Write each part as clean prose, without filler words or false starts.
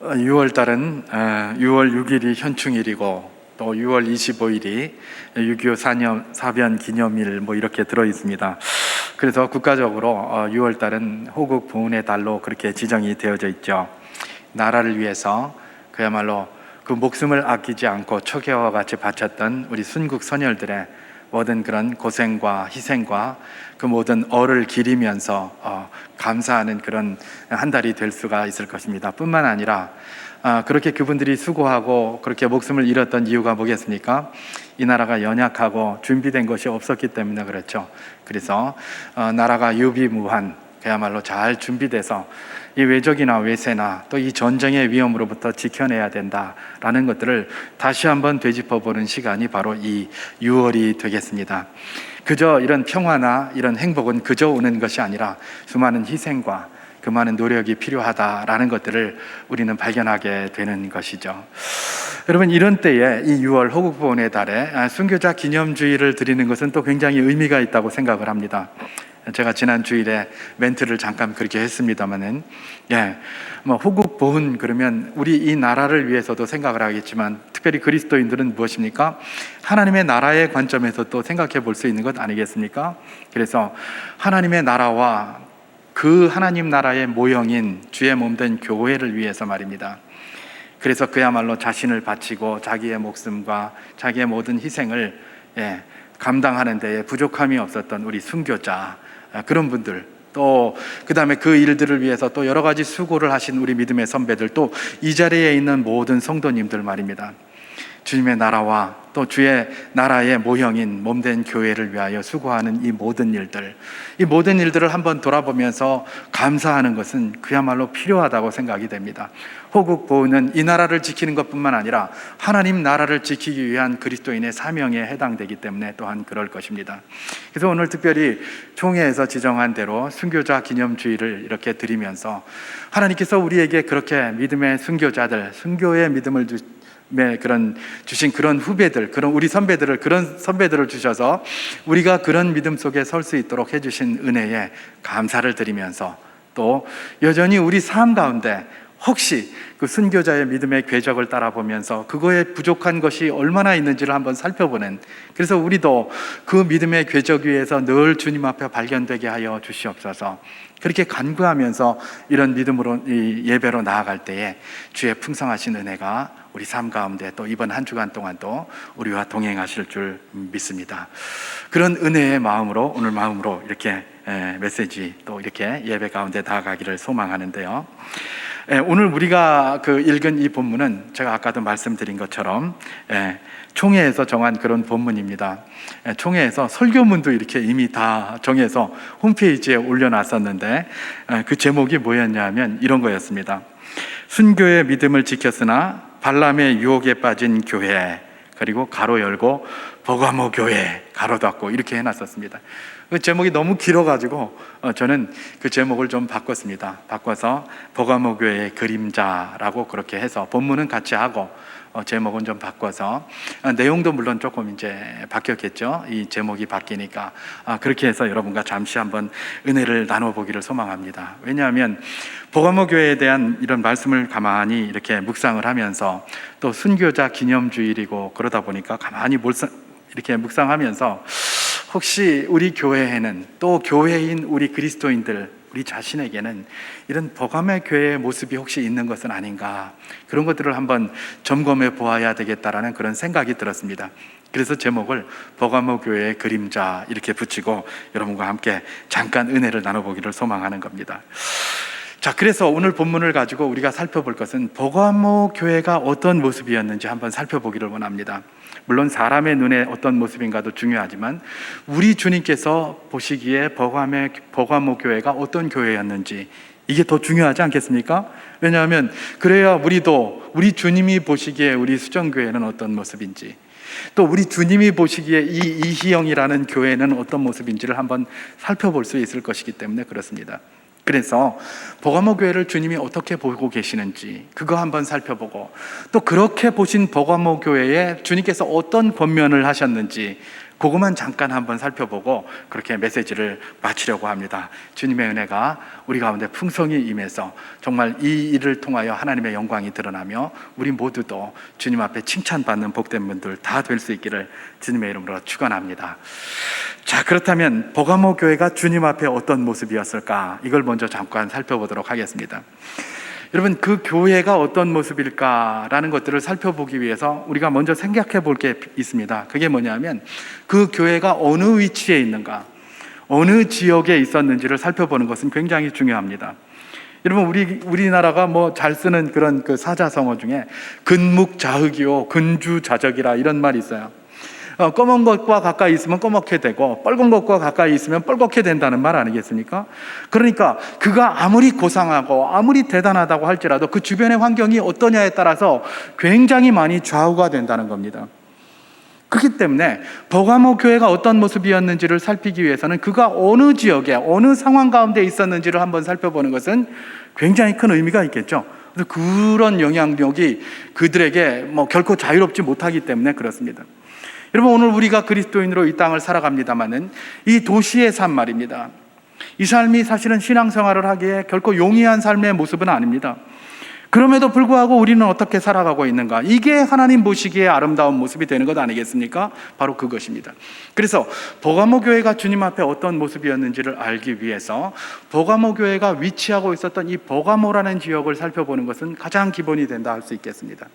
6월 달은 6월 6일이 현충일이고 또 6월 25일이 6.25 사변 기념일 이렇게 들어 있습니다. 그래서 국가적으로 6월 달은 호국 보훈의 달로 그렇게 지정이 되어져 있죠. 나라를 위해서 그야말로 그 목숨을 아끼지 않고 초계와 같이 바쳤던 우리 순국 선열들의 모든 그런 고생과 희생과 그 모든 얼을 기리면서 감사하는 그런 한 달이 될 수가 있을 것입니다. 뿐만 아니라 그렇게 그분들이 수고하고 그렇게 목숨을 잃었던 이유가 뭐겠습니까? 이 나라가 연약하고 준비된 것이 없었기 때문에 그렇죠. 그래서 나라가 유비무한 그야말로 잘 준비돼서 이 외적이나 외세나 또 이 전쟁의 위험으로부터 지켜내야 된다라는 것들을 다시 한번 되짚어보는 시간이 바로 이 6월이 되겠습니다. 그저 이런 평화나 이런 행복은 그저 오는 것이 아니라 수많은 희생과 그 많은 노력이 필요하다라는 것들을 우리는 발견하게 되는 것이죠. 여러분, 이런 때에 이 6월 호국보훈의 달에 순교자 기념주일을 드리는 것은 또 굉장히 의미가 있다고 생각을 합니다. 제가 지난 주일에 멘트를 잠깐 그렇게 했습니다만은, 호국보훈 그러면 우리 이 나라를 위해서도 생각을 하겠지만, 특별히 그리스도인들은 무엇입니까? 하나님의 나라의 관점에서 또 생각해 볼 수 있는 것 아니겠습니까? 그래서 하나님의 나라와 그 하나님 나라의 모형인 주의 몸된 교회를 위해서 말입니다. 그래서 그야말로 자신을 바치고 자기의 목숨과 자기의 모든 희생을 감당하는 데에 부족함이 없었던 우리 순교자, 그런 분들, 또 그 다음에 그 일들을 위해서 또 여러 가지 수고를 하신 우리 믿음의 선배들, 또 이 자리에 있는 모든 성도님들 말입니다. 주님의 나라와 또 주의 나라의 모형인 몸된 교회를 위하여 수고하는 이 모든 일들을 한번 돌아보면서 감사하는 것은 그야말로 필요하다고 생각이 됩니다. 호국보훈은 이 나라를 지키는 것뿐만 아니라 하나님 나라를 지키기 위한 그리스도인의 사명에 해당되기 때문에 또한 그럴 것입니다. 그래서 오늘 특별히 총회에서 지정한 대로 순교자 기념주일을 이렇게 드리면서 하나님께서 우리에게 그렇게 믿음의 순교자들, 순교의 믿음을 주신 그런 후배들, 그런 우리 선배들을, 그런 선배들을 주셔서 우리가 그런 믿음 속에 설 수 있도록 해주신 은혜에 감사를 드리면서, 또 여전히 우리 삶 가운데 혹시 그 순교자의 믿음의 궤적을 따라보면서 그거에 부족한 것이 얼마나 있는지를 한번 살펴보는, 그래서 우리도 그 믿음의 궤적 위에서 늘 주님 앞에 발견되게 하여 주시옵소서. 그렇게 간구하면서 이런 믿음으로 이 예배로 나아갈 때에 주의 풍성하신 은혜가 우리 삶 가운데 또 이번 한 주간 동안도 우리와 동행하실 줄 믿습니다. 그런 은혜의 마음으로, 오늘 마음으로 이렇게 메시지 또 이렇게 예배 가운데 나아가기를 소망하는데요. 오늘 우리가 읽은 이 본문은 제가 아까도 말씀드린 것처럼 총회에서 정한 그런 본문입니다. 총회에서 설교문도 이렇게 이미 다 정해서 홈페이지에 올려놨었는데, 그 제목이 뭐였냐면 이런 거였습니다. 순교의 믿음을 지켰으나 발람의 유혹에 빠진 교회, 그리고 가로 열고 버가모 교회 가로 닫고 이렇게 해놨었습니다. 그 제목이 너무 길어가지고 저는 그 제목을 좀 바꿨습니다. 바꿔서 버가모 교회의 그림자라고 그렇게 해서 본문은 같이 하고 제목은 좀 바꿔서, 내용도 물론 조금 이제 바뀌었겠죠. 이 제목이 바뀌니까. 그렇게 해서 여러분과 잠시 한번 은혜를 나눠보기를 소망합니다. 왜냐하면 버가모 교회에 대한 이런 말씀을 가만히 이렇게 묵상을 하면서, 또 순교자 기념주일이고 그러다 보니까 가만히 이렇게 묵상하면서 혹시 우리 교회에는, 또 교회인 우리 그리스도인들, 우리 자신에게는 이런 버가모 교회의 모습이 혹시 있는 것은 아닌가, 그런 것들을 한번 점검해 보아야 되겠다라는 그런 생각이 들었습니다. 그래서 제목을 버가모 교회의 그림자 이렇게 붙이고 여러분과 함께 잠깐 은혜를 나눠보기를 소망하는 겁니다. 자, 그래서 오늘 본문을 가지고 우리가 살펴볼 것은 버가모 교회가 어떤 모습이었는지 한번 살펴보기를 원합니다. 물론 사람의 눈에 어떤 모습인가도 중요하지만 우리 주님께서 보시기에 버가모 교회가 어떤 교회였는지, 이게 더 중요하지 않겠습니까? 왜냐하면 그래야 우리도 우리 주님이 보시기에 우리 수정교회는 어떤 모습인지, 또 우리 주님이 보시기에 이 이희영이라는 교회는 어떤 모습인지를 한번 살펴볼 수 있을 것이기 때문에 그렇습니다. 그래서 버가모 교회를 주님이 어떻게 보고 계시는지 그거 한번 살펴보고, 또 그렇게 보신 버가모 교회에 주님께서 어떤 권면을 하셨는지 그것만 잠깐 한번 살펴보고 그렇게 메시지를 마치려고 합니다. 주님의 은혜가 우리 가운데 풍성히 임해서 정말 이 일을 통하여 하나님의 영광이 드러나며 우리 모두도 주님 앞에 칭찬받는 복된 분들 다 될 수 있기를 주님의 이름으로 축원합니다. 자, 그렇다면 버가모 교회가 주님 앞에 어떤 모습이었을까? 이걸 먼저 잠깐 살펴보도록 하겠습니다. 여러분, 그 교회가 어떤 모습일까라는 것들을 살펴보기 위해서 우리가 먼저 생각해 볼 게 있습니다. 그게 뭐냐면 그 교회가 어느 위치에 있는가, 어느 지역에 있었는지를 살펴보는 것은 굉장히 중요합니다. 여러분, 우리나라가 뭐 잘 쓰는 그런 그 사자성어 중에 근묵자흑이요 근주자적이라 이런 말이 있어요. 검은 것과 가까이 있으면 검게 되고 빨간 것과 가까이 있으면 빨갛게 된다는 말 아니겠습니까? 그러니까 그가 아무리 고상하고 아무리 대단하다고 할지라도 그 주변의 환경이 어떠냐에 따라서 굉장히 많이 좌우가 된다는 겁니다. 그렇기 때문에 버가모 교회가 어떤 모습이었는지를 살피기 위해서는 그가 어느 지역에 어느 상황 가운데 있었는지를 한번 살펴보는 것은 굉장히 큰 의미가 있겠죠. 그래서 그런 영향력이 그들에게 결코 자유롭지 못하기 때문에 그렇습니다. 여러분, 오늘 우리가 그리스도인으로 이 땅을 살아갑니다마는 이 도시의 삶 말입니다. 이 삶이 사실은 신앙생활을 하기에 결코 용이한 삶의 모습은 아닙니다. 그럼에도 불구하고 우리는 어떻게 살아가고 있는가? 이게 하나님 보시기에 아름다운 모습이 되는 것 아니겠습니까? 바로 그것입니다. 그래서 버가모 교회가 주님 앞에 어떤 모습이었는지를 알기 위해서 버가모 교회가 위치하고 있었던 이 버가모라는 지역을 살펴보는 것은 가장 기본이 된다 할 수 있겠습니다.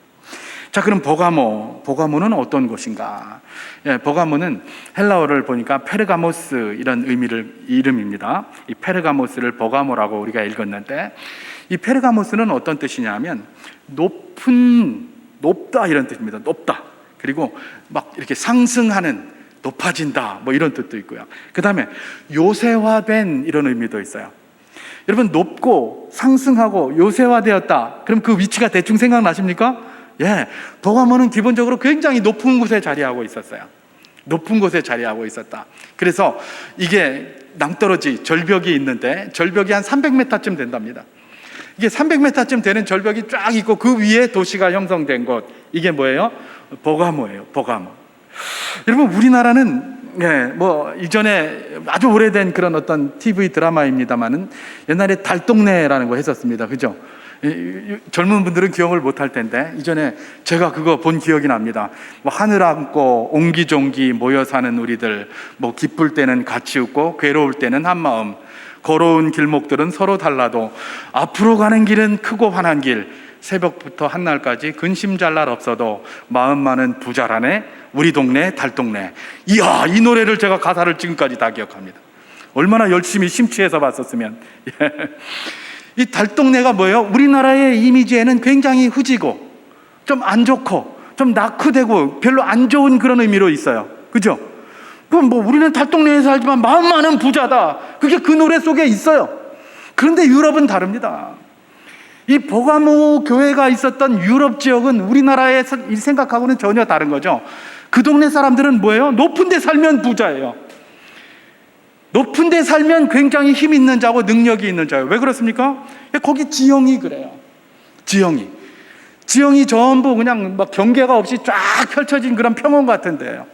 자, 그럼 버가모는 어떤 곳인가? 버가모는 헬라어를 보니까 페르가모스 이런 이름입니다. 이 페르가모스를 버가모라고 우리가 읽었는데, 이 페르가모스는 어떤 뜻이냐면 높다 이런 뜻입니다. 높다. 그리고 막 이렇게 상승하는, 높아진다 뭐 이런 뜻도 있고요. 그 다음에 요새화된 이런 의미도 있어요. 여러분, 높고 상승하고 요새화되었다. 그럼 그 위치가 대충 생각나십니까? 버가모는 기본적으로 굉장히 높은 곳에 자리하고 있었어요. 높은 곳에 자리하고 있었다. 그래서 이게 낭떠러지 절벽이 있는데 절벽이 한 300m쯤 된답니다. 이게 300m쯤 되는 절벽이 쫙 있고 그 위에 도시가 형성된 곳, 이게 뭐예요? 버가모예요. 버가모. 여러분, 우리나라는 이전에 아주 오래된 그런 어떤 TV 드라마입니다만은 옛날에 달동네라는 거 했었습니다. 그죠? 젊은 분들은 기억을 못할 텐데 이전에 제가 그거 본 기억이 납니다. 하늘 안고 옹기종기 모여 사는 우리들, 기쁠 때는 같이 웃고 괴로울 때는 한마음, 걸어온 길목들은 서로 달라도 앞으로 가는 길은 크고 환한 길, 새벽부터 한날까지 근심 잘 날 없어도 마음 많은 부자라네 우리 동네 달동네. 이야, 이 노래를 제가 가사를 지금까지 다 기억합니다. 얼마나 열심히 심취해서 봤었으면. 이 달동네가 뭐예요? 우리나라의 이미지에는 굉장히 후지고 좀 안 좋고 좀 낙후되고 별로 안 좋은 그런 의미로 있어요. 그죠? 그럼 우리는 달동네에 살지만 마음 많은 부자다, 그게 그 노래 속에 있어요. 그런데 유럽은 다릅니다. 이 버가모 교회가 있었던 유럽 지역은 우리나라의 생각하고는 전혀 다른 거죠. 그 동네 사람들은 뭐예요? 높은 데 살면 부자예요. 높은 데 살면 굉장히 힘 있는 자고 능력이 있는 자예요. 왜 그렇습니까? 거기 지형이 그래요. 지형이 전부 그냥 경계가 없이 쫙 펼쳐진 그런 평원 같은 데예요.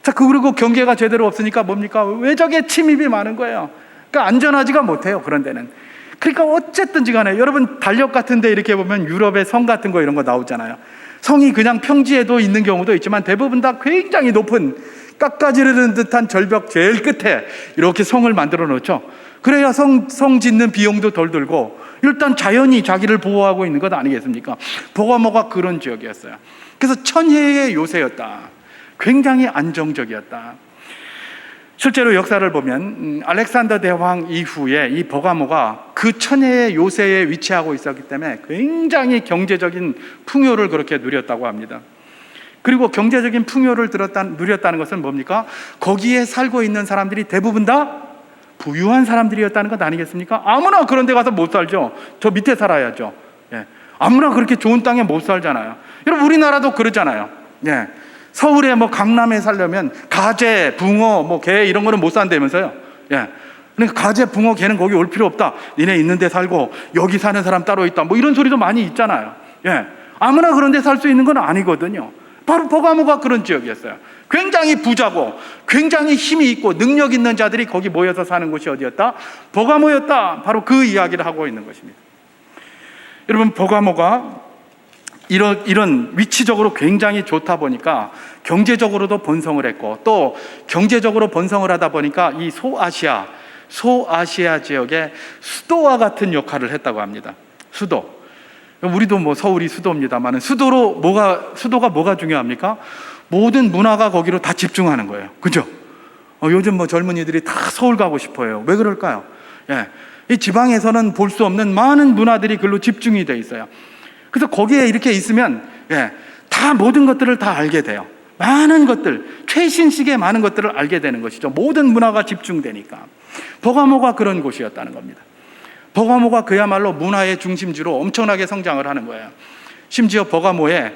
자, 그리고 경계가 제대로 없으니까 뭡니까? 외적의 침입이 많은 거예요. 그러니까 안전하지가 못해요, 그런 데는. 그러니까 어쨌든지 간에 여러분 달력 같은 데 이렇게 보면 유럽의 성 같은 거 이런 거 나오잖아요. 성이 그냥 평지에도 있는 경우도 있지만 대부분 다 굉장히 높은 깎아지르는 듯한 절벽 제일 끝에 이렇게 성을 만들어 놓죠. 그래야 성 짓는 비용도 덜 들고 일단 자연이 자기를 보호하고 있는 것 아니겠습니까? 버가모가 그런 지역이었어요. 그래서 천혜의 요새였다. 굉장히 안정적이었다. 실제로 역사를 보면 알렉산더 대왕 이후에 이 버가모가 그 천혜의 요새에 위치하고 있었기 때문에 굉장히 경제적인 풍요를 그렇게 누렸다고 합니다. 그리고 경제적인 풍요를 누렸다는 것은 뭡니까? 거기에 살고 있는 사람들이 대부분 다 부유한 사람들이었다는 것 아니겠습니까? 아무나 그런 데 가서 못 살죠. 저 밑에 살아야죠. 아무나 그렇게 좋은 땅에 못 살잖아요. 여러분, 우리나라도 그러잖아요. 서울에 강남에 살려면 가재, 붕어, 개 이런 거는 못 산다면서요. 그러니까 가재, 붕어, 개는 거기 올 필요 없다. 니네 있는 데 살고 여기 사는 사람 따로 있다. 이런 소리도 많이 있잖아요. 아무나 그런 데 살 수 있는 건 아니거든요. 바로 버가모가 그런 지역이었어요. 굉장히 부자고 굉장히 힘이 있고 능력 있는 자들이 거기 모여서 사는 곳이 어디였다? 버가모였다. 바로 그 이야기를 하고 있는 것입니다. 여러분, 버가모가 이런 위치적으로 굉장히 좋다 보니까 경제적으로도 번성을 했고, 또 경제적으로 번성을 하다 보니까 이 소아시아 지역의 수도와 같은 역할을 했다고 합니다. 수도. 우리도 뭐 서울이 수도입니다만 수도가 뭐가 중요합니까? 모든 문화가 거기로 다 집중하는 거예요. 그죠? 요즘 뭐 젊은이들이 다 서울 가고 싶어요. 왜 그럴까요? 이 지방에서는 볼 수 없는 많은 문화들이 글로 집중이 돼 있어요. 그래서 거기에 이렇게 있으면 다 모든 것들을 다 알게 돼요. 많은 것들, 최신식의 많은 것들을 알게 되는 것이죠. 모든 문화가 집중되니까. 버가모가 그런 곳이었다는 겁니다. 버가모가 그야말로 문화의 중심지로 엄청나게 성장을 하는 거예요. 심지어 버가모가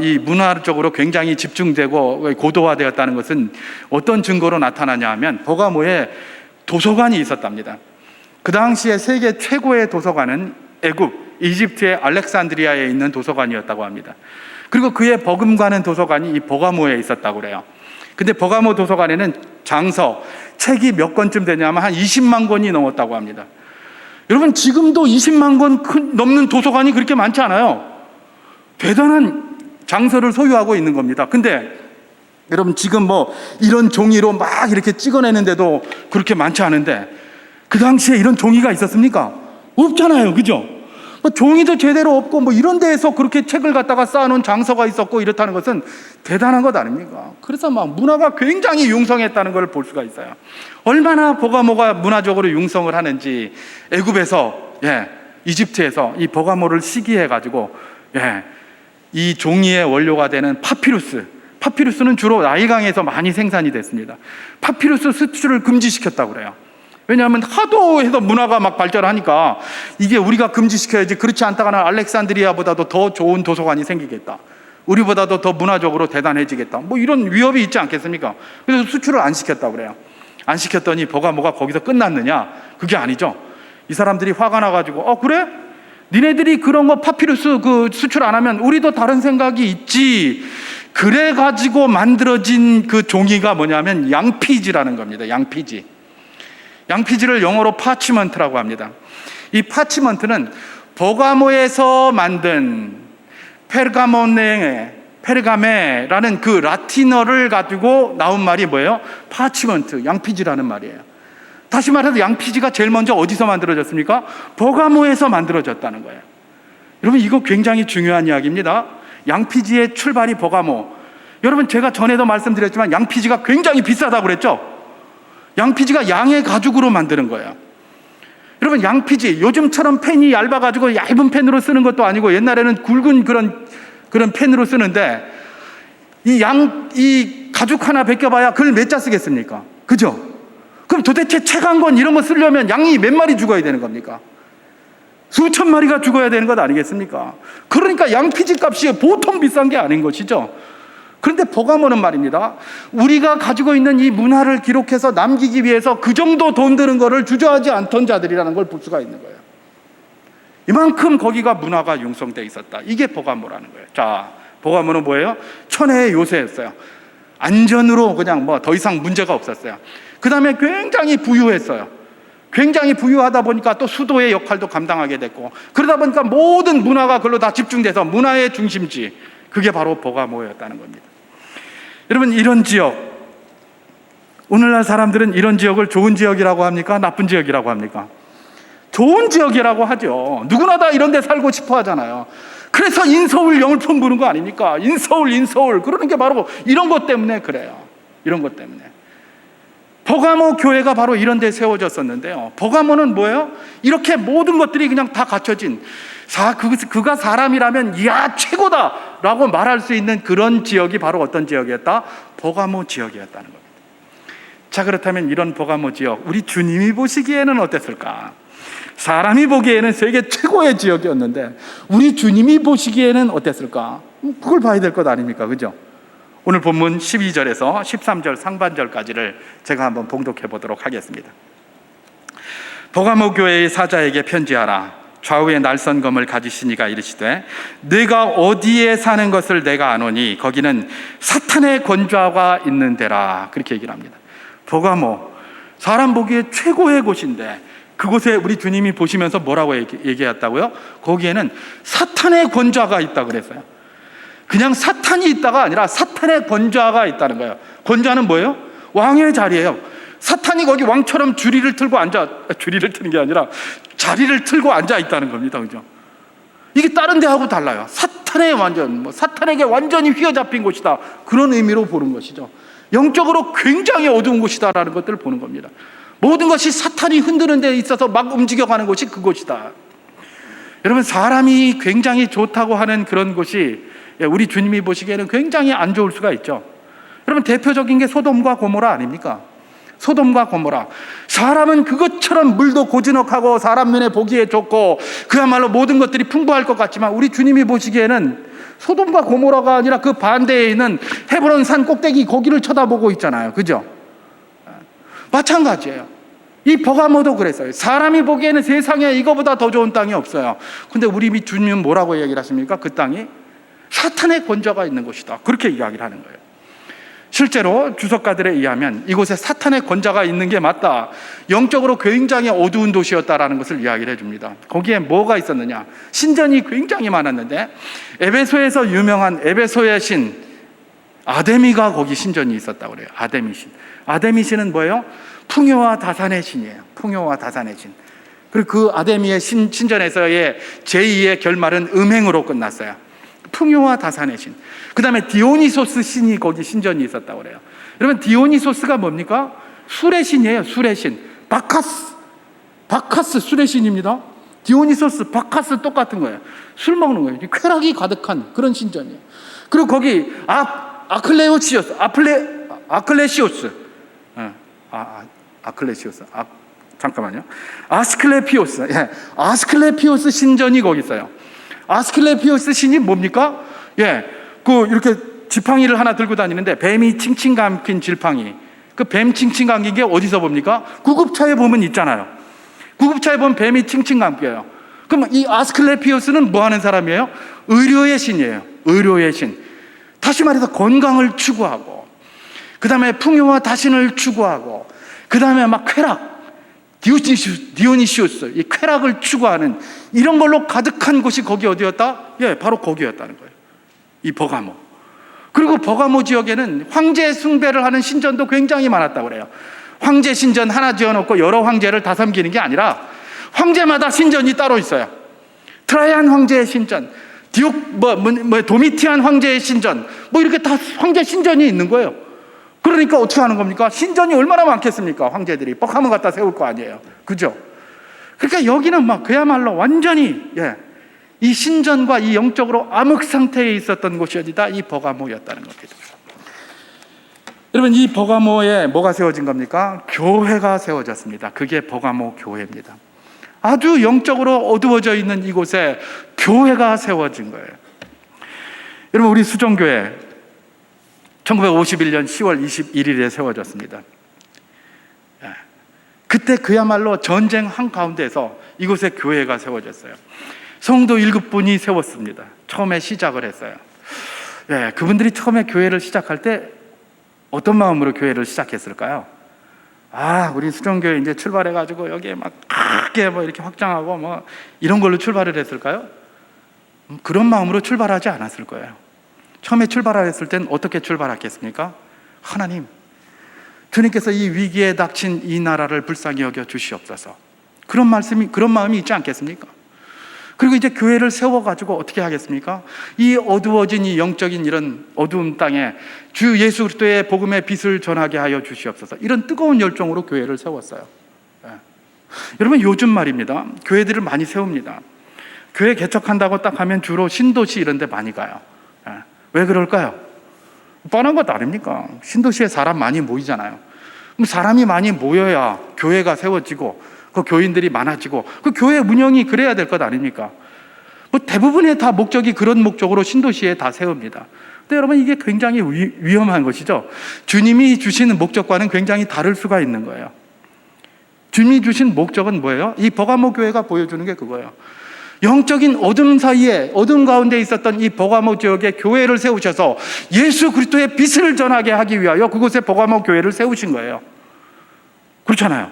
이 문화적으로 굉장히 집중되고 고도화되었다는 것은 어떤 증거로 나타나냐 하면, 버가모에 도서관이 있었답니다. 그 당시에 세계 최고의 도서관은 이집트의 알렉산드리아에 있는 도서관이었다고 합니다. 그리고 그의 버금가는 도서관이 이 버가모에 있었다고 그래요. 근데 버가모 도서관에는 책이 몇 권쯤 되냐면 한 20만 권이 넘었다고 합니다. 여러분, 지금도 20만 권 넘는 도서관이 그렇게 많지 않아요. 대단한 장서를 소유하고 있는 겁니다. 근데 여러분, 지금 뭐 이런 종이로 막 이렇게 찍어내는데도 그렇게 많지 않은데, 그 당시에 이런 종이가 있었습니까? 없잖아요. 그죠? 종이도 제대로 없고 뭐 이런 데에서 그렇게 책을 갖다가 쌓아놓은 장서가 있었고 이렇다는 것은 대단한 것 아닙니까? 그래서 막 문화가 굉장히 융성했다는 걸 볼 수가 있어요. 얼마나 버가모가 문화적으로 융성을 하는지, 애굽에서 이집트에서 이 버가모를 시기해 가지고 이 종이의 원료가 되는 파피루스는 주로 나일강에서 많이 생산이 됐습니다. 파피루스 수출을 금지시켰다고 그래요. 왜냐하면 하도 해서 문화가 막 발전하니까 이게 우리가 금지시켜야지, 그렇지 않다가는 알렉산드리아보다도 더 좋은 도서관이 생기겠다, 우리보다도 더 문화적으로 대단해지겠다, 뭐 이런 위협이 있지 않겠습니까? 그래서 수출을 안 시켰다고 그래요. 안 시켰더니 버가모가 거기서 끝났느냐? 그게 아니죠. 이 사람들이 화가 나가지고 그래? 니네들이 그런 거 파피루스 수출 안 하면 우리도 다른 생각이 있지. 그래가지고 만들어진 그 종이가 뭐냐면 양피지라는 겁니다. 양피지를 영어로 파치먼트라고 합니다. 이 파치먼트는 버가모에서 만든 페르가메라는 그 라틴어를 가지고 나온 말이 뭐예요? 파치먼트, 양피지라는 말이에요. 다시 말해서 양피지가 제일 먼저 어디서 만들어졌습니까? 버가모에서 만들어졌다는 거예요. 여러분, 이거 굉장히 중요한 이야기입니다. 양피지의 출발이 버가모. 여러분, 제가 전에도 말씀드렸지만 양피지가 굉장히 비싸다고 그랬죠? 양피지가 양의 가죽으로 만드는 거예요. 여러분, 양피지, 요즘처럼 펜이 얇아가지고 얇은 펜으로 쓰는 것도 아니고, 옛날에는 굵은 그런 펜으로 쓰는데, 이 가죽 하나 벗겨봐야 글 몇 자 쓰겠습니까? 그죠? 그럼 도대체 책 한 권 이런 거 쓰려면 양이 몇 마리 죽어야 되는 겁니까? 수천 마리가 죽어야 되는 것 아니겠습니까? 그러니까 양피지 값이 보통 비싼 게 아닌 것이죠. 그런데 버가모는 말입니다, 우리가 가지고 있는 이 문화를 기록해서 남기기 위해서 그 정도 돈 드는 거를 주저하지 않던 자들이라는 걸 볼 수가 있는 거예요. 이만큼 거기가 문화가 융성되어 있었다. 이게 버가모라는 거예요. 자, 버가모는 뭐예요? 천혜의 요새였어요. 안전으로 그냥 뭐 더 이상 문제가 없었어요. 그 다음에 굉장히 부유했어요. 굉장히 부유하다 보니까 또 수도의 역할도 감당하게 됐고, 그러다 보니까 모든 문화가 그걸로 다 집중돼서 문화의 중심지, 그게 바로 버가모였다는 겁니다. 여러분, 이런 지역, 오늘날 사람들은 이런 지역을 좋은 지역이라고 합니까? 나쁜 지역이라고 합니까? 좋은 지역이라고 하죠. 누구나 다 이런 데 살고 싶어 하잖아요. 그래서 인서울 영을품 부는 거 아닙니까? 인서울. 그러는 게 바로 이런 것 때문에 그래요. 이런 것 때문에. 버가모 교회가 바로 이런 데 세워졌었는데요. 버가모는 뭐예요? 이렇게 모든 것들이 그냥 다 갖춰진, 그가 사람이라면 이야 최고다 라고 말할 수 있는 그런 지역이 바로 어떤 지역이었다? 버가모 지역이었다는 겁니다. 자, 그렇다면 이런 버가모 지역, 우리 주님이 보시기에는 어땠을까? 사람이 보기에는 세계 최고의 지역이었는데 우리 주님이 보시기에는 어땠을까? 그걸 봐야 될 것 아닙니까? 그죠? 오늘 본문 12절에서 13절 상반절까지를 제가 한번 봉독해 보도록 하겠습니다. 버가모 교회의 사자에게 편지하라. 좌우에 날선검을 가지시니가 이르시되 네가 어디에 사는 것을 내가 아노니 거기는 사탄의 권좌가 있는 데라. 그렇게 얘기를 합니다. 버가모, 사람 보기에 최고의 곳인데 그곳에 우리 주님이 보시면서 뭐라고 얘기했다고요? 거기에는 사탄의 권좌가 있다 그랬어요. 그냥 사탄이 있다가 아니라 사탄의 권좌가 있다는 거예요. 권좌는 뭐예요? 왕의 자리예요. 사탄이 거기 왕처럼 주리를 틀고 앉아, 주리를 트는 게 아니라 자리를 틀고 앉아 있다는 겁니다. 그죠? 이게 다른 데하고 달라요. 사탄의 완전, 사탄에게 완전히 휘어잡힌 곳이다. 그런 의미로 보는 것이죠. 영적으로 굉장히 어두운 곳이다라는 것들을 보는 겁니다. 모든 것이 사탄이 흔드는 데 있어서 막 움직여가는 곳이 그곳이다. 여러분, 사람이 굉장히 좋다고 하는 그런 곳이 우리 주님이 보시기에는 굉장히 안 좋을 수가 있죠. 여러분, 대표적인 게 소돔과 고모라 아닙니까? 소돔과 고모라. 사람은 그것처럼 물도 고즈넉하고 사람 눈에 보기에 좋고 그야말로 모든 것들이 풍부할 것 같지만 우리 주님이 보시기에는 소돔과 고모라가 아니라 그 반대에 있는 헤브론 산 꼭대기 거기를 쳐다보고 있잖아요. 그죠? 마찬가지예요. 이 버가모도 그랬어요. 사람이 보기에는 세상에 이거보다 더 좋은 땅이 없어요. 근데 우리 주님은 뭐라고 얘기를 하십니까? 그 땅이 사탄의 권좌가 있는 곳이다. 그렇게 이야기를 하는 거예요. 실제로 주석가들에 의하면 이곳에 사탄의 권좌가 있는 게 맞다. 영적으로 굉장히 어두운 도시였다라는 것을 이야기를 해줍니다. 거기에 뭐가 있었느냐? 신전이 굉장히 많았는데 에베소에서 유명한 에베소의 신 아데미가 거기 신전이 있었다고 그래요. 아데미 신. 아데미 신은 뭐예요? 풍요와 다산의 신이에요. 풍요와 다산의 신. 그리고 그 아데미의 신전에서의 제2의 결말은 음행으로 끝났어요. 풍요와 다산의 신. 그 다음에 디오니소스 신이 거기 신전이 있었다고 그래요. 여러분, 디오니소스가 뭡니까? 술의 신이에요. 술의 신. 바카스 술의 신입니다. 디오니소스, 바카스 똑같은 거예요. 술 먹는 거예요. 쾌락이 가득한 그런 신전이에요. 그리고 거기 아클레시오스. 잠깐만요. 아스클레피오스. 예, 아스클레피오스 신전이 거기 있어요. 아스클레피오스 신이 뭡니까? 예, 그 이렇게 지팡이를 하나 들고 다니는데 뱀이 칭칭 감긴 지팡이. 그 뱀 칭칭 감긴 게 어디서 봅니까? 구급차에 보면 있잖아요. 구급차에 보면 뱀이 칭칭 감겨요. 그럼 이 아스클레피오스는 뭐 하는 사람이에요? 의료의 신이에요. 의료의 신. 다시 말해서 건강을 추구하고, 그 다음에 풍요와 다신을 추구하고, 그 다음에 막 쾌락, 디오니시우스, 이 쾌락을 추구하는 이런 걸로 가득한 곳이 거기 어디였다? 예, 바로 거기였다는 거예요. 이 버가모. 그리고 버가모 지역에는 황제 숭배를 하는 신전도 굉장히 많았다고 그래요. 황제 신전 하나 지어놓고 여러 황제를 다 섬기는 게 아니라 황제마다 신전이 따로 있어요. 트라이안 황제의 신전, 도미티안 황제의 신전, 이렇게 다 황제 신전이 있는 거예요. 그러니까 어떻게 하는 겁니까? 신전이 얼마나 많겠습니까? 황제들이 뻑하면 갖다 세울 거 아니에요. 그죠? 그러니까 여기는 막 그야말로 완전히 이 신전과 이 영적으로 암흑 상태에 있었던 곳이 어디다? 이 버가모였다는 겁니다. 여러분, 이 버가모에 뭐가 세워진 겁니까? 교회가 세워졌습니다. 그게 버가모 교회입니다. 아주 영적으로 어두워져 있는 이곳에 교회가 세워진 거예요. 여러분, 우리 수정교회 1951년 10월 21일에 세워졌습니다. 그때 그야말로 전쟁 한가운데에서 이곳에 교회가 세워졌어요. 성도 7분이 세웠습니다. 처음에 시작을 했어요. 그분들이 처음에 교회를 시작할 때 어떤 마음으로 교회를 시작했을까요? 우리 수정교회 이제 출발해가지고 여기에 막 크게 이렇게 확장하고 이런 걸로 출발을 했을까요? 그런 마음으로 출발하지 않았을 거예요. 처음에 출발했을 땐 어떻게 출발했겠습니까? 하나님, 주님께서 이 위기에 닥친 이 나라를 불쌍히 여겨 주시옵소서. 그런 마음이 있지 않겠습니까? 그리고 이제 교회를 세워가지고 어떻게 하겠습니까? 이 어두워진 이 영적인 이런 어두운 땅에 주 예수 그리스도의 복음의 빛을 전하게 하여 주시옵소서. 이런 뜨거운 열정으로 교회를 세웠어요. 여러분, 요즘 말입니다. 교회들을 많이 세웁니다. 교회 개척한다고 딱 하면 주로 신도시 이런 데 많이 가요. 왜 그럴까요? 뻔한 것 아닙니까? 신도시에 사람 많이 모이잖아요. 그럼 사람이 많이 모여야 교회가 세워지고 그 교인들이 많아지고 그 교회 운영이 그래야 될 것 아닙니까? 대부분의 다 목적이 그런 목적으로 신도시에 다 세웁니다. 근데 여러분, 이게 굉장히 위험한 것이죠. 주님이 주시는 목적과는 굉장히 다를 수가 있는 거예요. 주님이 주신 목적은 뭐예요? 이 버가모 교회가 보여주는 게 그거예요. 영적인 어둠 사이에, 어둠 가운데 있었던 이 버가모 지역에 교회를 세우셔서 예수 그리스도의 빛을 전하게 하기 위하여 그곳에 버가모 교회를 세우신 거예요. 그렇잖아요.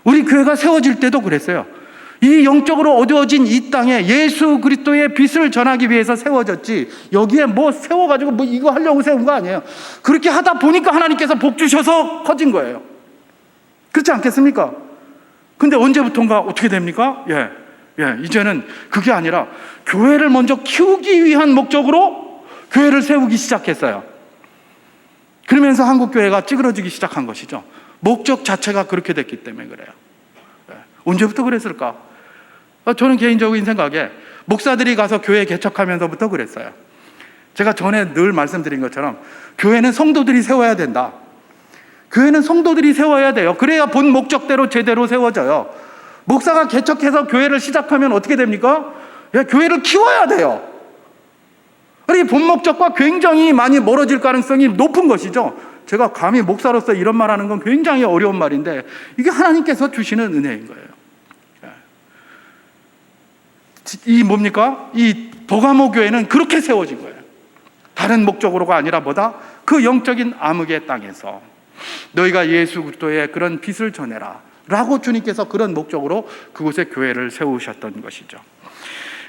우리 교회가 세워질 때도 그랬어요. 이 영적으로 어두워진 이 땅에 예수 그리스도의 빛을 전하기 위해서 세워졌지, 여기에 뭐 세워가지고 뭐 이거 하려고 세운 거 아니에요. 그렇게 하다 보니까 하나님께서 복 주셔서 커진 거예요. 그렇지 않겠습니까? 근데 언제부턴가 어떻게 됩니까? 이제는 그게 아니라 교회를 먼저 키우기 위한 목적으로 교회를 세우기 시작했어요. 그러면서 한국교회가 찌그러지기 시작한 것이죠. 목적 자체가 그렇게 됐기 때문에 그래요. 언제부터 그랬을까? 저는 개인적인 생각에 목사들이 가서 교회 개척하면서부터 그랬어요. 제가 전에 늘 말씀드린 것처럼 교회는 성도들이 세워야 된다. 교회는 성도들이 세워야 돼요. 그래야 본 목적대로 제대로 세워져요. 목사가 개척해서 교회를 시작하면 어떻게 됩니까? 교회를 키워야 돼요. 이 본 목적과 굉장히 많이 멀어질 가능성이 높은 것이죠. 제가 감히 목사로서 이런 말하는 건 굉장히 어려운 말인데 이게 하나님께서 주시는 은혜인 거예요. 이 뭡니까? 이 버가모 교회는 그렇게 세워진 거예요. 다른 목적으로가 아니라 뭐다? 그 영적인 암흑의 땅에서 너희가 예수 그리스도의 그런 빛을 전해라 라고 주님께서 그런 목적으로 그곳에 교회를 세우셨던 것이죠.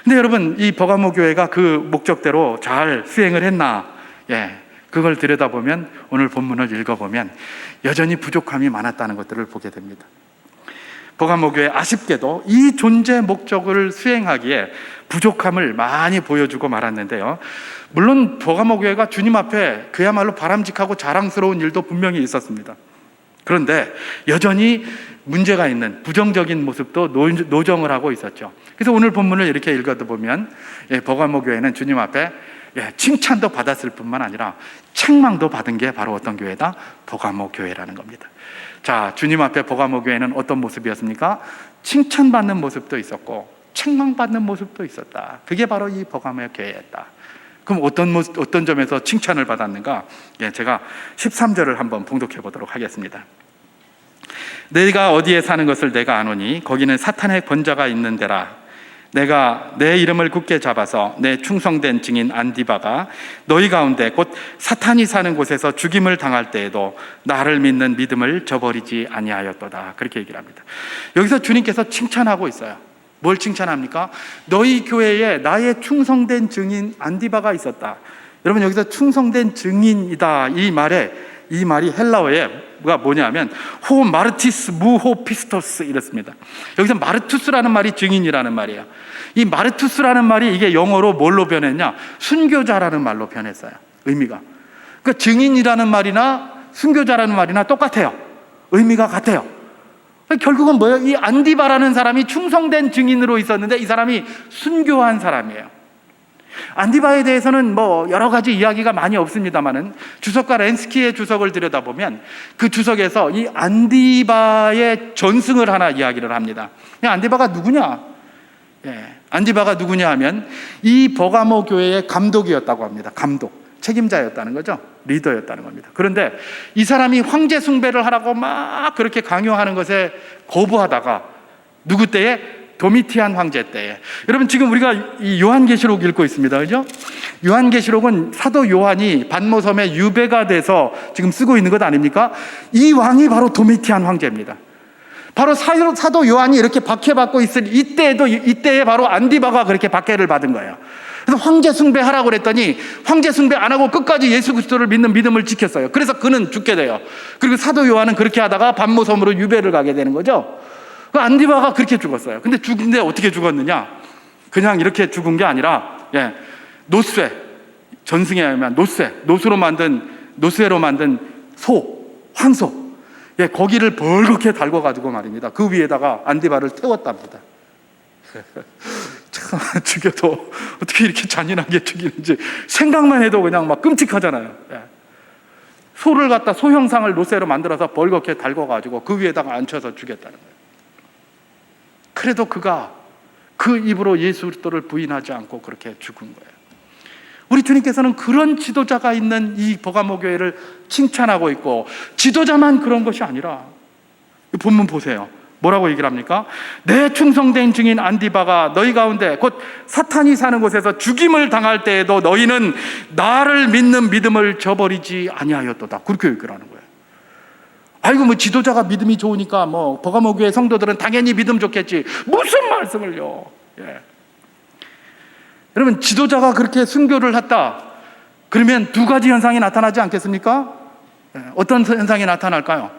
근데 여러분, 이 버가모 교회가 그 목적대로 잘 수행을 했나? 그걸 들여다보면, 오늘 본문을 읽어보면 여전히 부족함이 많았다는 것들을 보게 됩니다. 버가모 교회 아쉽게도 이 존재 목적을 수행하기에 부족함을 많이 보여주고 말았는데요. 물론 버가모 교회가 주님 앞에 그야말로 바람직하고 자랑스러운 일도 분명히 있었습니다. 그런데 여전히 문제가 있는 부정적인 모습도 노정을 하고 있었죠. 그래서 오늘 본문을 이렇게 읽어보면 버가모 교회는 주님 앞에 칭찬도 받았을 뿐만 아니라 책망도 받은 게 바로 어떤 교회다? 버가모 교회라는 겁니다. 자, 주님 앞에 버가모 교회는 어떤 모습이었습니까? 칭찬받는 모습도 있었고 책망받는 모습도 있었다. 그게 바로 이 버가모 교회였다. 그럼 어떤 점에서 칭찬을 받았는가? 제가 13절을 한번 봉독해 보도록 하겠습니다. 내가 어디에 사는 것을 내가 아노니 거기는 사탄의 권자가 있는 데라. 내가 내 이름을 굳게 잡아서 내 충성된 증인 안디바가 너희 가운데 곧 사탄이 사는 곳에서 죽임을 당할 때에도 나를 믿는 믿음을 저버리지 아니하였도다. 그렇게 얘기를 합니다. 여기서 주님께서 칭찬하고 있어요. 뭘 칭찬합니까? 너희 교회에 나의 충성된 증인 안디바가 있었다. 여러분, 여기서 충성된 증인이다 이 말이 헬라어가 뭐냐면 호 마르티스 무호 피스토스 이렇습니다. 여기서 마르투스라는 말이 증인이라는 말이에요. 이 마르투스라는 말이 이게 영어로 뭘로 변했냐? 순교자라는 말로 변했어요. 의미가. 그러니까 증인이라는 말이나 순교자라는 말이나 똑같아요. 의미가 같아요. 결국은 뭐예요? 이 안디바라는 사람이 충성된 증인으로 있었는데 이 사람이 순교한 사람이에요. 안디바에 대해서는 뭐 여러 가지 이야기가 많이 없습니다만은 주석가 렌스키의 주석을 들여다보면 그 주석에서 이 안디바의 전승을 하나 이야기를 합니다. 안디바가 누구냐? 안디바가 누구냐 하면 이 버가모 교회의 감독이었다고 합니다. 감독, 책임자였다는 거죠. 리더였다는 겁니다. 그런데 이 사람이 황제 숭배를 하라고 막 그렇게 강요하는 것에 거부하다가 누구 때에? 도미티안 황제 때에. 여러분, 지금 우리가 이 요한계시록 읽고 있습니다. 그죠? 요한계시록은 사도 요한이 반모섬에 유배가 돼서 지금 쓰고 있는 것 아닙니까? 이 왕이 바로 도미티안 황제입니다. 바로 사도 요한이 이렇게 박해받고 있을 이때에 바로 안디바가 그렇게 박해를 받은 거예요. 그래서 황제 숭배하라고 그랬더니 황제 숭배 안 하고 끝까지 예수 그리스도를 믿는 믿음을 지켰어요. 그래서 그는 죽게 돼요. 그리고 사도 요한은 그렇게 하다가 반모섬으로 유배를 가게 되는 거죠. 그 안디바가 그렇게 죽었어요. 근데 죽은데 어떻게 죽었느냐? 그냥 이렇게 죽은 게 아니라 노쇠, 전승에 의하면 노쇠로 만든 황소, 거기를 벌겋게 달궈가지고 말입니다. 그 위에다가 안디바를 태웠답니다. 참, 죽여도 어떻게 이렇게 잔인하게 죽이는지 생각만 해도 그냥 막 끔찍하잖아요. 소를 갖다 소 형상을 노쇠로 만들어서 벌겋게 달궈가지고 그 위에다가 앉혀서 죽였다는 거예요. 그래도 그가 그 입으로 예수 그리스도를 부인하지 않고 그렇게 죽은 거예요. 우리 주님께서는 그런 지도자가 있는 이 버가모 교회를 칭찬하고 있고, 지도자만 그런 것이 아니라 본문 보세요. 뭐라고 얘기를 합니까? 내 충성된 증인 안디바가 너희 가운데 곧 사탄이 사는 곳에서 죽임을 당할 때에도 너희는 나를 믿는 믿음을 저버리지 아니하였도다. 그렇게 얘기를 하는 거예요. 아이고 뭐 지도자가 믿음이 좋으니까 뭐 버가모 교회 성도들은 당연히 믿음 좋겠지. 무슨 말씀을요. 예. 여러분, 지도자가 그렇게 순교를 했다 그러면 두 가지 현상이 나타나지 않겠습니까? 예. 어떤 현상이 나타날까요?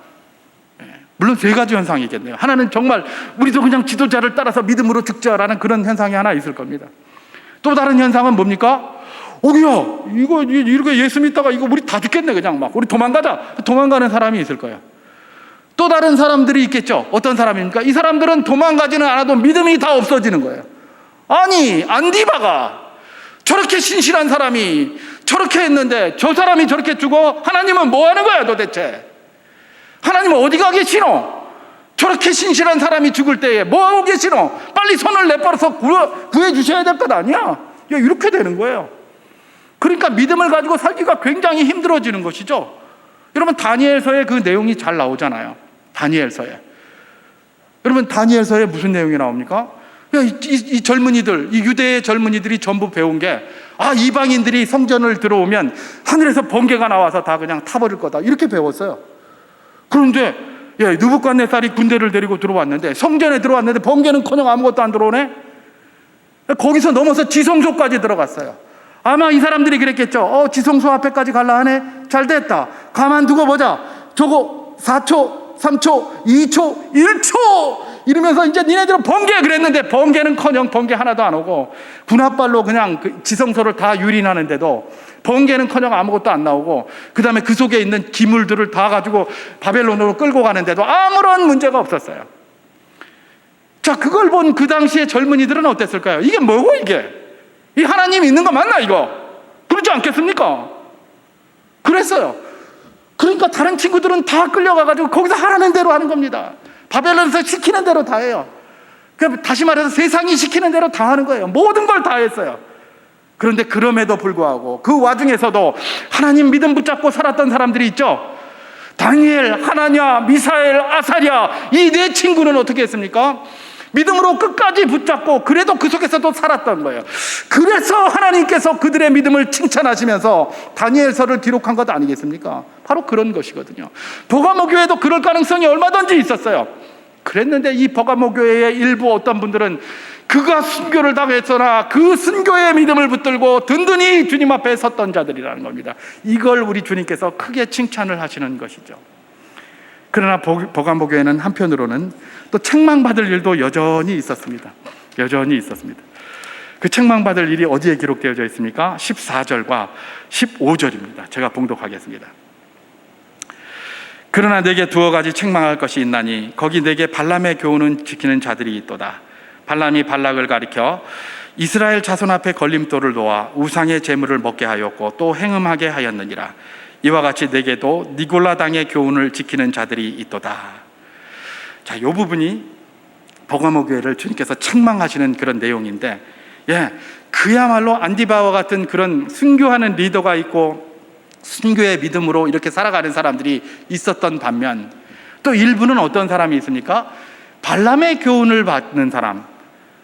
물론 세 가지 현상이겠네요. 하나는 정말 우리도 그냥 지도자를 따라서 믿음으로 죽자라는 그런 현상이 하나 있을 겁니다. 또 다른 현상은 뭡니까? 오기야 이거 이렇게 예수 믿다가 이거 우리 다 죽겠네. 그냥 막 우리 도망가자. 도망가는 사람이 있을 거예요. 또 다른 사람들이 있겠죠. 어떤 사람입니까? 이 사람들은 도망가지는 않아도 믿음이 다 없어지는 거예요. 아니 안디바가 저렇게 신실한 사람이 저렇게 했는데 저 사람이 저렇게 죽어? 하나님은 뭐 하는 거야 도대체? 하나님은 어디가 계시노? 저렇게 신실한 사람이 죽을 때에 뭐 하고 계시노? 빨리 손을 내뻗어서 구해 주셔야 될 것 아니야? 이렇게 되는 거예요. 그러니까 믿음을 가지고 살기가 굉장히 힘들어지는 것이죠. 여러분, 다니엘서에 그 내용이 잘 나오잖아요. 다니엘서에. 여러분, 다니엘서에 무슨 내용이 나옵니까? 이 젊은이들, 이 유대의 젊은이들이 전부 배운 게, 이방인들이 성전을 들어오면 하늘에서 번개가 나와서 다 그냥 타버릴 거다, 이렇게 배웠어요. 그런데 느부갓네살이 군대를 데리고 들어왔는데, 성전에 들어왔는데 번개는커녕 아무것도 안 들어오네. 거기서 넘어서 지성소까지 들어갔어요. 아마 이 사람들이 그랬겠죠. 지성소 앞에까지 갈라 하네. 잘 됐다. 가만두고 보자. 저거 4초, 3초, 2초, 1초 이러면서 이제 니네들은 번개 그랬는데 번개는커녕 번개 하나도 안 오고, 군홧발로 그냥 그 지성소를 다 유린하는데도 번개는커녕 아무것도 안 나오고, 그 다음에 그 속에 있는 기물들을 다 가지고 바벨론으로 끌고 가는데도 아무런 문제가 없었어요. 자, 그걸 본 그 당시의 젊은이들은 어땠을까요? 이게 뭐고 이게? 이 하나님 있는 거 맞나 이거? 그렇지 않겠습니까? 그랬어요. 그러니까 다른 친구들은 다 끌려가가지고 거기서 하라는 대로 하는 겁니다. 바벨론에서 시키는 대로 다 해요. 다시 말해서 세상이 시키는 대로 다 하는 거예요. 모든 걸 다 했어요. 그런데 그럼에도 불구하고 그 와중에서도 하나님 믿음 붙잡고 살았던 사람들이 있죠. 다니엘, 하나냐, 미사엘, 아사랴, 이 네 친구는 어떻게 했습니까? 믿음으로 끝까지 붙잡고 그래도 그 속에서도 살았던 거예요. 그래서 하나님께서 그들의 믿음을 칭찬하시면서 다니엘서를 기록한 것 아니겠습니까? 바로 그런 것이거든요. 버가모 교회도 그럴 가능성이 얼마든지 있었어요. 그랬는데 이 버가모 교회의 일부 어떤 분들은 그가 순교를 당했으나 그 순교의 믿음을 붙들고 든든히 주님 앞에 섰던 자들이라는 겁니다. 이걸 우리 주님께서 크게 칭찬을 하시는 것이죠. 그러나 버가모 교회는 한편으로는 또 책망받을 일도 여전히 있었습니다. 여전히 있었습니다. 그 책망받을 일이 어디에 기록되어져 있습니까? 14절과 15절입니다. 제가 봉독하겠습니다. 그러나 내게 두어 가지 책망할 것이 있나니 거기 내게 발람의 교훈은 지키는 자들이 있도다. 발람이 발락을 가리켜 이스라엘 자손 앞에 걸림돌을 놓아 우상의 제물을 먹게 하였고 또 행음하게 하였느니라. 이와 같이 내게도 니골라 당의 교훈을 지키는 자들이 있도다. 자, 이 부분이 버가모 교회를 주님께서 책망하시는 그런 내용인데, 그야말로 안디바와 같은 그런 순교하는 리더가 있고 순교의 믿음으로 이렇게 살아가는 사람들이 있었던 반면, 또 일부는 어떤 사람이 있습니까? 발람의 교훈을 받는 사람,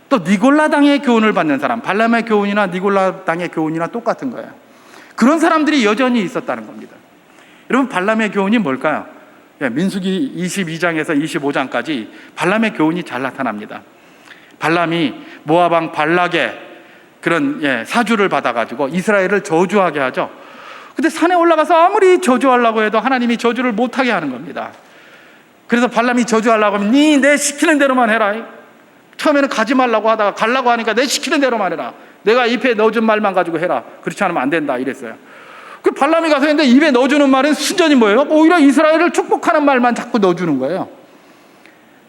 또 니골라 당의 교훈을 받는 사람. 발람의 교훈이나 니골라 당의 교훈이나 똑같은 거예요. 그런 사람들이 여전히 있었다는 겁니다. 여러분, 발람의 교훈이 뭘까요? 민수기 22장에서 25장까지 발람의 교훈이 잘 나타납니다. 발람이 모압 왕 발락의 그런 사주를 받아가지고 이스라엘을 저주하게 하죠. 근데 산에 올라가서 아무리 저주하려고 해도 하나님이 저주를 못하게 하는 겁니다. 그래서 발람이 저주하려고 하면 내 시키는 대로만 해라. 처음에는 가지 말라고 하다가 가려고 하니까 내 시키는 대로만 해라. 내가 입에 넣어준 말만 가지고 해라. 그렇지 않으면 안 된다 이랬어요. 그 발람이 가서 했는데 입에 넣어주는 말은 순전히 뭐예요? 오히려 이스라엘을 축복하는 말만 자꾸 넣어주는 거예요.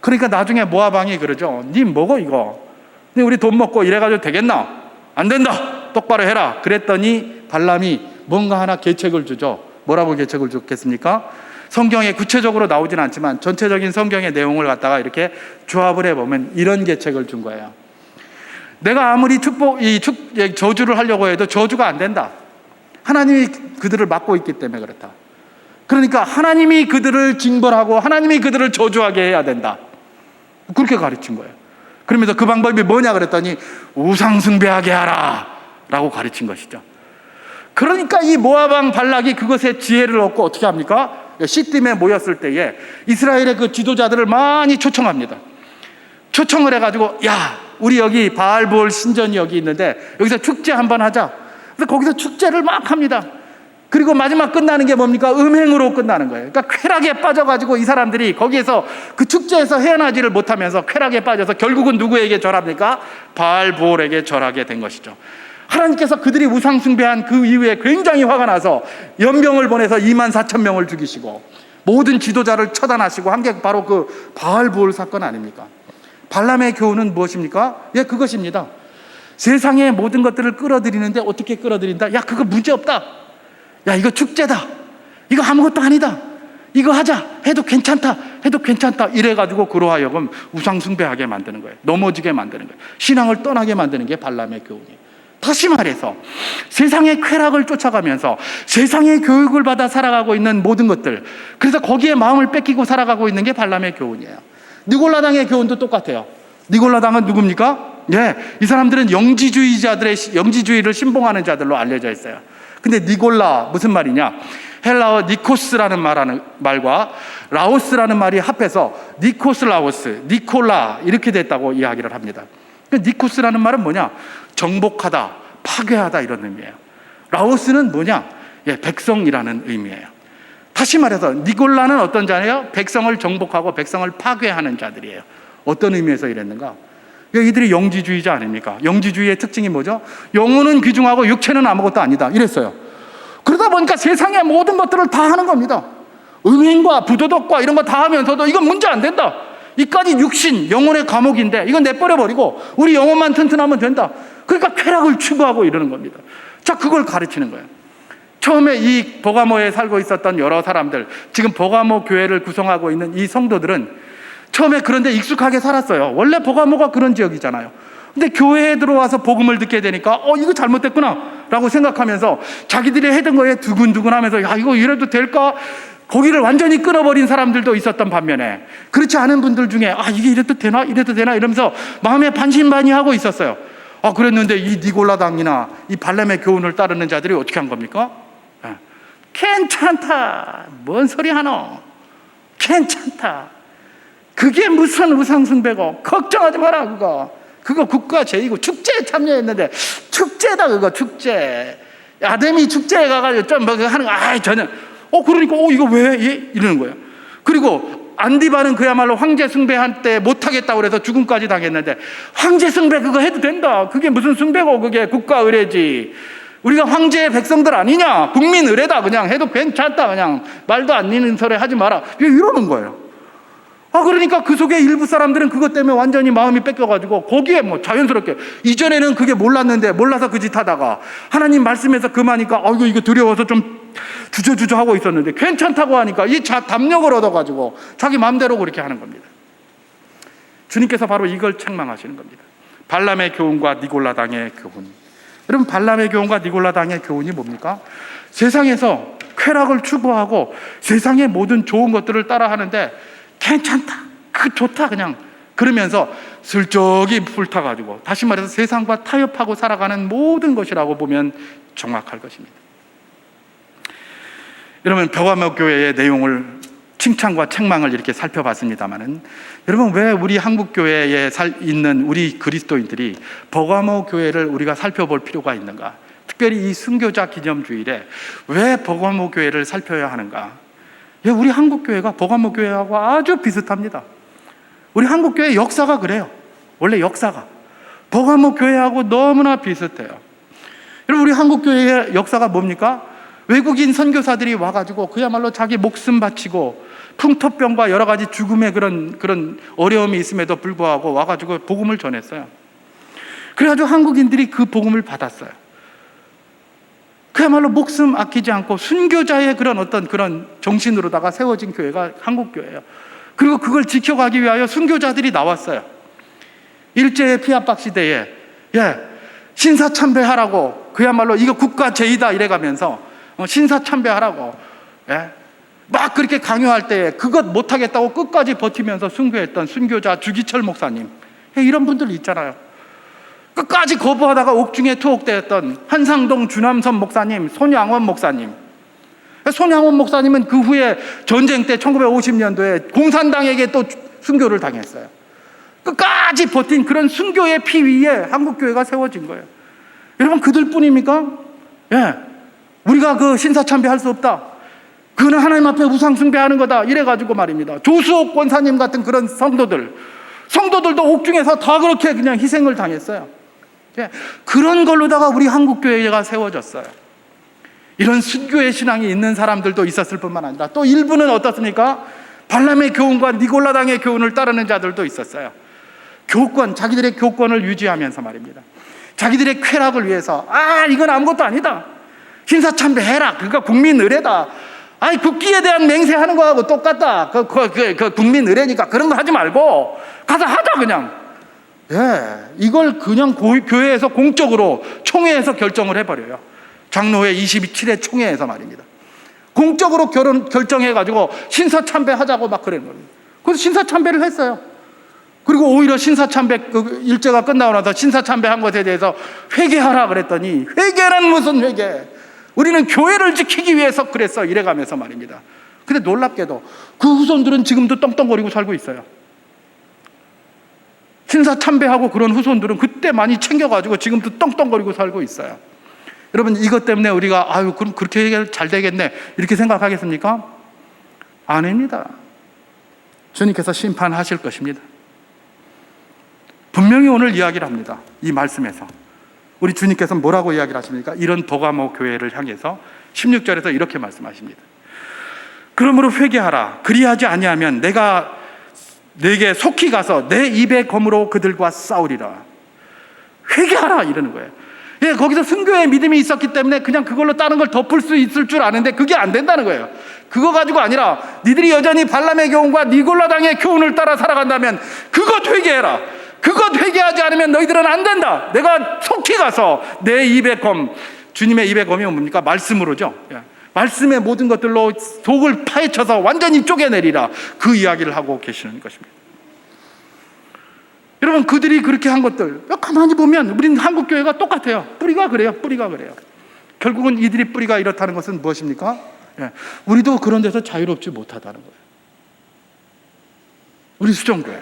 그러니까 나중에 모압 왕이 그러죠. 니 뭐고 이거? 우리 돈 먹고 이래가지고 되겠나? 안 된다. 똑바로 해라. 그랬더니 발람이 뭔가 하나 계책을 주죠. 뭐라고 계책을 줬겠습니까? 성경에 구체적으로 나오진 않지만 전체적인 성경의 내용을 갖다가 이렇게 조합을 해보면 이런 계책을 준 거예요. 내가 아무리 저주를 하려고 해도 저주가 안 된다. 하나님이 그들을 막고 있기 때문에 그렇다. 그러니까 하나님이 그들을 징벌하고 하나님이 그들을 저주하게 해야 된다. 그렇게 가르친 거예요. 그러면서 그 방법이 뭐냐 그랬더니 우상숭배하게 하라 라고 가르친 것이죠. 그러니까 이 모압 왕 발락이 그것에 지혜를 얻고 어떻게 합니까? 시딤에 모였을 때에 이스라엘의 그 지도자들을 많이 초청합니다. 초청을 해가지고, 야, 우리 여기 바알볼 신전이 여기 있는데 여기서 축제 한번 하자. 그래서 거기서 축제를 막 합니다. 그리고 마지막 끝나는 게 뭡니까? 음행으로 끝나는 거예요. 그러니까 쾌락에 빠져가지고 이 사람들이 거기에서 그 축제에서 헤어나지를 못하면서 쾌락에 빠져서 결국은 누구에게 절합니까? 바알볼에게 절하게 된 것이죠. 하나님께서 그들이 우상숭배한 그 이후에 굉장히 화가 나서 연병을 보내서 24,000명을 죽이시고 모든 지도자를 처단하시고 한 게 바로 그 바알볼 사건 아닙니까? 발람의 교훈은 무엇입니까? 예, 그것입니다. 세상의 모든 것들을 끌어들이는데 어떻게 끌어들인다? 야, 그거 문제없다. 야, 이거 축제다. 이거 아무것도 아니다. 이거 하자. 해도 괜찮다. 해도 괜찮다. 이래가지고 그로 하여금 우상숭배하게 만드는 거예요. 넘어지게 만드는 거예요. 신앙을 떠나게 만드는 게 발람의 교훈이에요. 다시 말해서 세상의 쾌락을 쫓아가면서 세상의 교육을 받아 살아가고 있는 모든 것들, 그래서 거기에 마음을 뺏기고 살아가고 있는 게 발람의 교훈이에요. 니골라당의 교훈도 똑같아요. 니골라당은 누굽니까? 예, 이 사람들은 영지주의를 신봉하는 자들로 알려져 있어요. 근데 니골라 무슨 말이냐? 헬라어 니코스라는 말과 라오스라는 말이 합해서 니코스 라오스, 니콜라 이렇게 됐다고 이야기를 합니다. 니코스라는 말은 뭐냐? 정복하다, 파괴하다 이런 의미예요. 라오스는 뭐냐? 예, 백성이라는 의미예요. 다시 말해서 니골라는 어떤 자예요? 백성을 정복하고 백성을 파괴하는 자들이에요. 어떤 의미에서 이랬는가? 이들이 영지주의자 아닙니까? 영지주의의 특징이 뭐죠? 영혼은 귀중하고 육체는 아무것도 아니다 이랬어요. 그러다 보니까 세상의 모든 것들을 다 하는 겁니다. 음행과 부도덕과 이런 거 다 하면서도 이건 문제 안 된다. 이까지 육신, 영혼의 감옥인데 이건 내버려버리고 우리 영혼만 튼튼하면 된다. 그러니까 쾌락을 추구하고 이러는 겁니다. 자, 그걸 가르치는 거예요. 처음에 이 버가모에 살고 있었던 여러 사람들, 지금 버가모 교회를 구성하고 있는 이 성도들은 처음에 그런데 익숙하게 살았어요. 원래 버가모가 그런 지역이잖아요. 근데 교회에 들어와서 복음을 듣게 되니까 이거 잘못됐구나 라고 생각하면서 자기들이 했던 거에 두근두근 하면서 야, 이거 이래도 될까? 거기를 완전히 끊어버린 사람들도 있었던 반면에 그렇지 않은 분들 중에 이게 이래도 되나? 이래도 되나? 이러면서 마음에 반신반의하고 있었어요. 그랬는데 이 니골라당이나 이 발람의 교훈을 따르는 자들이 어떻게 한 겁니까? 괜찮다. 뭔 소리 하노? 괜찮다. 그게 무슨 우상숭배고 걱정하지 마라. 그거 국가 제이고 축제에 참여했는데 축제다. 그거 축제. 아데미 축제에 가가지고 좀 뭐 하는 거 전혀. 그러니까 이거 왜? 이러는 거예요. 그리고 안디바는 그야말로 황제 숭배한 때 못하겠다고 그래서 죽음까지 당했는데 황제 숭배 그거 해도 된다. 그게 무슨 숭배고 그게 국가 의례지. 우리가 황제의 백성들 아니냐? 국민 의례다. 그냥 해도 괜찮다. 그냥 말도 안 되는 소리 하지 마라. 이러는 거예요. 그러니까 그 속에 일부 사람들은 그것 때문에 완전히 마음이 뺏겨가지고 거기에 뭐 자연스럽게 이전에는 그게 몰랐는데 몰라서 그 짓 하다가 하나님 말씀에서 그만하니까 이거 두려워서 좀 주저주저 하고 있었는데 괜찮다고 하니까 이 담력을 얻어가지고 자기 마음대로 그렇게 하는 겁니다. 주님께서 바로 이걸 책망하시는 겁니다. 발람의 교훈과 니골라당의 교훈. 여러분, 발람의 교훈과 니골라당의 교훈이 뭡니까? 세상에서 쾌락을 추구하고 세상의 모든 좋은 것들을 따라하는데 괜찮다, 그 좋다 그냥 그러면서 슬쩍이 불타가지고 다시 말해서 세상과 타협하고 살아가는 모든 것이라고 보면 정확할 것입니다. 여러분, 버가모 교회의 내용을 칭찬과 책망을 이렇게 살펴봤습니다만은 여러분, 왜 우리 한국 교회에 있는 우리 그리스도인들이 버가모 교회를 우리가 살펴볼 필요가 있는가? 특별히 이 순교자 기념주일에 왜 버가모 교회를 살펴야 하는가? 우리 한국 교회가 버가모 교회하고 아주 비슷합니다. 우리 한국 교회 역사가 그래요. 원래 역사가 버가모 교회하고 너무나 비슷해요. 여러분, 우리 한국 교회의 역사가 뭡니까? 외국인 선교사들이 와가지고 그야말로 자기 목숨 바치고 풍토병과 여러 가지 죽음의 그런 어려움이 있음에도 불구하고 와가지고 복음을 전했어요. 그래가지고 한국인들이 그 복음을 받았어요. 그야말로 목숨 아끼지 않고 순교자의 그런 정신으로다가 세워진 교회가 한국 교회예요. 그리고 그걸 지켜가기 위하여 순교자들이 나왔어요. 일제의 피압박 시대에 신사참배하라고 그야말로 이거 국가 제의다 이래가면서 신사참배하라고 막 그렇게 강요할 때 그것 못하겠다고 끝까지 버티면서 순교했던 순교자 주기철 목사님, 이런 분들 있잖아요. 끝까지 거부하다가 옥중에 투옥되었던 한상동 주남선 목사님, 손양원 목사님. 손양원 목사님은 그 후에 전쟁 때 1950년도에 공산당에게 또 순교를 당했어요. 끝까지 버틴 그런 순교의 피 위에 한국교회가 세워진 거예요. 여러분, 그들뿐입니까? 예, 우리가 그 신사참배 할 수 없다, 그는 하나님 앞에 우상 숭배하는 거다, 이래가지고 말입니다, 조수옥 권사님 같은 그런 성도들도 옥중에서 다 그렇게 그냥 희생을 당했어요. 예, 그런 걸로다가 우리 한국교회가 세워졌어요. 이런 순교의 신앙이 있는 사람들도 있었을 뿐만 아니라 또 일부는 어떻습니까? 발람의 교훈과 니골라당의 교훈을 따르는 자들도 있었어요. 자기들의 교권을 유지하면서 말입니다, 자기들의 쾌락을 위해서 이건 아무것도 아니다, 신사참배해라, 그러니까 국민 의례다, 국기에 대한 맹세하는 거하고 똑같다, 그 국민 의례니까 그런 거 하지 말고 가서 하자 그냥. 이걸 그냥 교회에서 공적으로 총회에서 결정을 해버려요. 장로회 27회 총회에서 말입니다, 공적으로 결정해가지고 신사참배하자고 막 그러는 겁니다. 그래서 신사참배를 했어요. 그리고 오히려 신사참배 일제가 끝나고 나서 신사참배한 것에 대해서 회개하라 그랬더니, 회개는 무슨 회개, 우리는 교회를 지키기 위해서 그랬어, 이래가면서 말입니다. 근데 놀랍게도 그 후손들은 지금도 떵떵거리고 살고 있어요. 신사참배하고 그런 후손들은 그때 많이 챙겨가지고 지금도 떵떵거리고 살고 있어요. 여러분, 이것 때문에 우리가 그럼 그렇게 해결 잘 되겠네 이렇게 생각하겠습니까? 아닙니다. 주님께서 심판하실 것입니다. 분명히 오늘 이야기를 합니다. 이 말씀에서 우리 주님께서 뭐라고 이야기를 하십니까? 이런 버가모 교회를 향해서 16절에서 이렇게 말씀하십니다. 그러므로 회개하라. 그리하지 아니하면 내가 내게 속히 가서 내 입의 검으로 그들과 싸우리라. 회개하라 이러는 거예요. 거기서 순교의 믿음이 있었기 때문에 그냥 그걸로 다른 걸 덮을 수 있을 줄 아는데 그게 안 된다는 거예요. 그거 가지고 아니라 니들이 여전히 발람의 교훈과 니골라당의 교훈을 따라 살아간다면 그것 회개해라. 그것 회개하지 않으면 너희들은 안 된다. 내가 속히 가서 내 입의 검, 주님의 입의 검이 뭡니까? 말씀으로죠. 말씀의 모든 것들로 속을 파헤쳐서 완전히 쪼개내리라, 그 이야기를 하고 계시는 것입니다. 여러분, 그들이 그렇게 한 것들 가만히 보면 우리는 한국교회가 똑같아요. 뿌리가 그래요. 결국은 이들이 뿌리가 이렇다는 것은 무엇입니까? 우리도 그런 데서 자유롭지 못하다는 거예요. 우리 수종교회,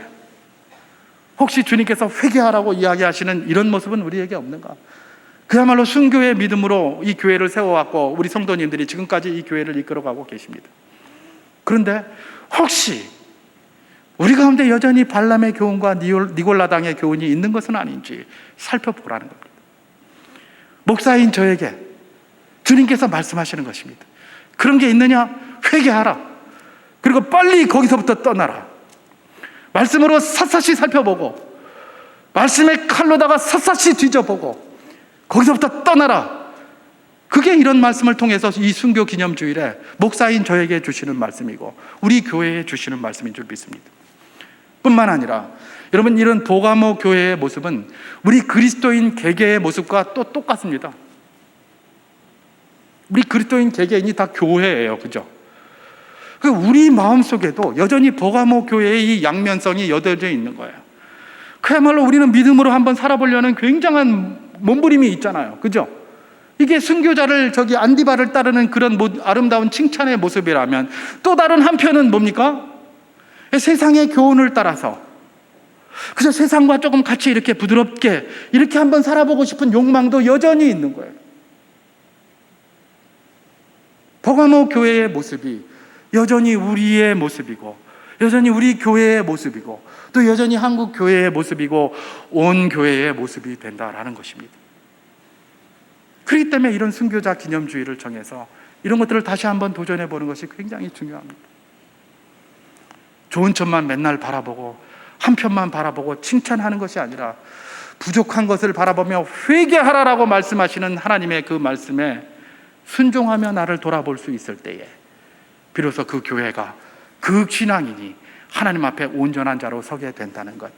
혹시 주님께서 회개하라고 이야기하시는 이런 모습은 우리에게 없는가? 그야말로 순교의 믿음으로 이 교회를 세워왔고 우리 성도님들이 지금까지 이 교회를 이끌어가고 계십니다. 그런데 혹시 우리 가운데 여전히 발람의 교훈과 니골라당의 교훈이 있는 것은 아닌지 살펴보라는 겁니다. 목사인 저에게 주님께서 말씀하시는 것입니다. 그런 게 있느냐? 회개하라. 그리고 빨리 거기서부터 떠나라. 말씀으로 샅샅이 살펴보고 말씀의 칼로다가 샅샅이 뒤져보고 거기서부터 떠나라. 그게 이런 말씀을 통해서 이 순교 기념주일에 목사인 저에게 주시는 말씀이고 우리 교회에 주시는 말씀인 줄 믿습니다. 뿐만 아니라 여러분, 이런 도가모 교회의 모습은 우리 그리스도인 개개의 모습과 또 똑같습니다. 우리 그리스도인 개개인이 다 교회예요. 그죠? 우리 마음속에도 여전히 버가모 교회의 이 양면성이 여겨져 있는 거예요. 그야말로 우리는 믿음으로 한번 살아보려는 굉장한 몸부림이 있잖아요. 그죠? 이게 순교자를 안디바를 따르는 그런 아름다운 칭찬의 모습이라면, 또 다른 한편은 뭡니까? 세상의 교훈을 따라서 그저 세상과 조금 같이 이렇게 부드럽게 이렇게 한번 살아보고 싶은 욕망도 여전히 있는 거예요. 버가모 교회의 모습이 여전히 우리의 모습이고, 여전히 우리 교회의 모습이고, 또 여전히 한국 교회의 모습이고, 온 교회의 모습이 된다라는 것입니다. 그렇기 때문에 이런 순교자 기념주의를 정해서 이런 것들을 다시 한번 도전해 보는 것이 굉장히 중요합니다. 좋은 점만 맨날 바라보고 한편만 바라보고 칭찬하는 것이 아니라 부족한 것을 바라보며 회개하라라고 말씀하시는 하나님의 그 말씀에 순종하며 나를 돌아볼 수 있을 때에 비로소 그 교회가, 그 신앙인이 하나님 앞에 온전한 자로 서게 된다는 것,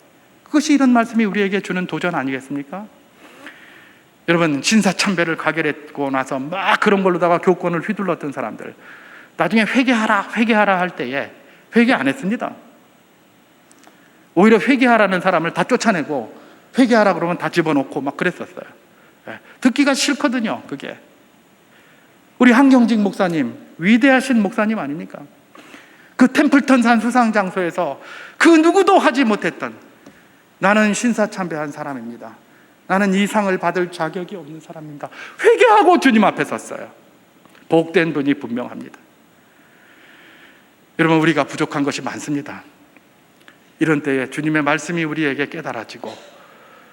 그것이 이런 말씀이 우리에게 주는 도전 아니겠습니까? 여러분, 신사참배를 가결했고 나서 막 그런 걸로다가 교권을 휘둘렀던 사람들, 나중에 회개하라 할 때에 회개 안 했습니다. 오히려 회개하라는 사람을 다 쫓아내고 회개하라 그러면 다 집어넣고 막 그랬었어요. 듣기가 싫거든요, 그게. 우리 한경직 목사님, 위대하신 목사님 아닙니까? 그 템플턴 산 수상 장소에서 그 누구도 하지 못했던, 나는 신사참배한 사람입니다, 나는 이 상을 받을 자격이 없는 사람입니다, 회개하고 주님 앞에 섰어요. 복된 분이 분명합니다. 여러분, 우리가 부족한 것이 많습니다. 이런 때에 주님의 말씀이 우리에게 깨달아지고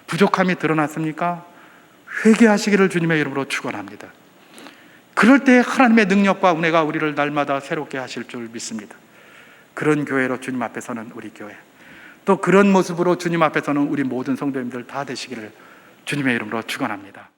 부족함이 드러났습니까? 회개하시기를 주님의 이름으로 축원합니다. 그럴 때 하나님의 능력과 은혜가 우리를 날마다 새롭게 하실 줄 믿습니다. 그런 교회로 주님 앞에 서는 우리 교회, 또 그런 모습으로 주님 앞에 서는 우리 모든 성도님들 다 되시기를 주님의 이름으로 축원합니다.